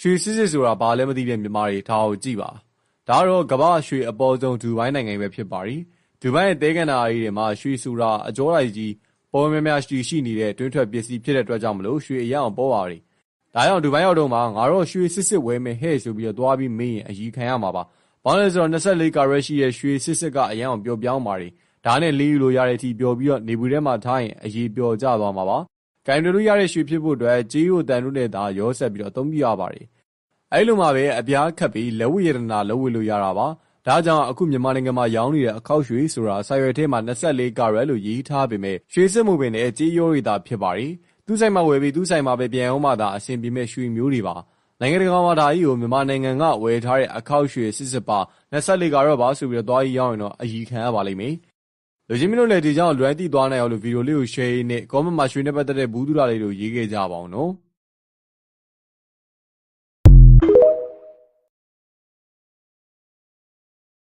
ရွှေစစ်စစ်ဆိုတာဘာလဲမသိတဲ့မြန်မာတွေဒါကိုကြည့်ပါဒါတော့ကမ္ဘာရွှေအပေါ်ဆုံးဒူဘိုင်းနိုင်ငံပဲဖြစ်ပါရီဒူဘိုင်းရဲ့တဲကန်နာအီတွေမှာရွှေဆိုတာအကျော်လိုက်ကြီးပေါ်များများရှိနေတဲ့တွင်းထွက်ပစ္စည်းဖြစ်တဲ့အတွက်ကြောင့်မလို့ရွှေအရောင်ပေါ်ပါရီဒါကြောင့်ဒူဘိုင်းရောက်တော့မှငါတော့ရွှေစစ်စစ်ဝဲမယ်ဟဲ့ဆိုပြီးတော့သွားပြီးမေးရင်အကြီးခံရမှာပါဘာလဲဆိုတော့24ကာရက်ရှိတဲ့ရွှေစစ်စစ်ကအရောင်ပျော်ပြောင်းပါရီဒါနဲ့လေးယူလို့ရတဲ့အထိပျော်ပြီးတော့နေဘူးထဲမှာထားရင်အရေးပျော်ကြသွားမှာပါကင်တို့ရတဲ့ရွှေဖြစ်ဖို့အတွက်ကြေးရိုတန်တို့နဲ့သာရောဆက်ပြီးတော့အသုံးပြရပါတယ်အဲ့လိုမှပဲအပြားခတ်ပြီးလက်ဝိရတနာလက်ဝိလို့ရတာပါဒါကြောင့်အခုမြန်မာနိုင်ငံမှာရောင်းနေတဲ့အခောက်ရွှေဆိုတာစာရွက်ထဲမှာ24ကာရက်လို့ရေးထားပေမဲ့ရွှေစစ်မှုပင်နဲ့ကြေးရိုတွေသာဖြစ်ပါတယ်သူ့ဆိုင်မှာဝယ်ပြီးသူ့ဆိုင်မှာပဲပြန်အောင်မှသာအဆင်ပြေမဲ့ရွှေမျိုးတွေပါနိုင်ငံတကာမှာဒါကြီးကိုမြန်မာနိုင်ငံကဝယ်ထားတဲ့အခောက်ရွှေစစ်စစ်ပါ24ကာရက်ပါဆိုပြီးတော့သွားကြီးရောင်းရင်တော့အကြီးခံရပါလိမ့်မယ်လူချင်းမျိုးလည်းဒီကြောင့်လွယ်သိသွားနိုင်အောင်လို့ဗီဒီယိုလေးကို share နဲ့ comment မှာရွှေနဲ့ပတ်သက်တဲ့ဘူးတူတာလေးတို့ရေးခဲ့ကြပါအောင်နော်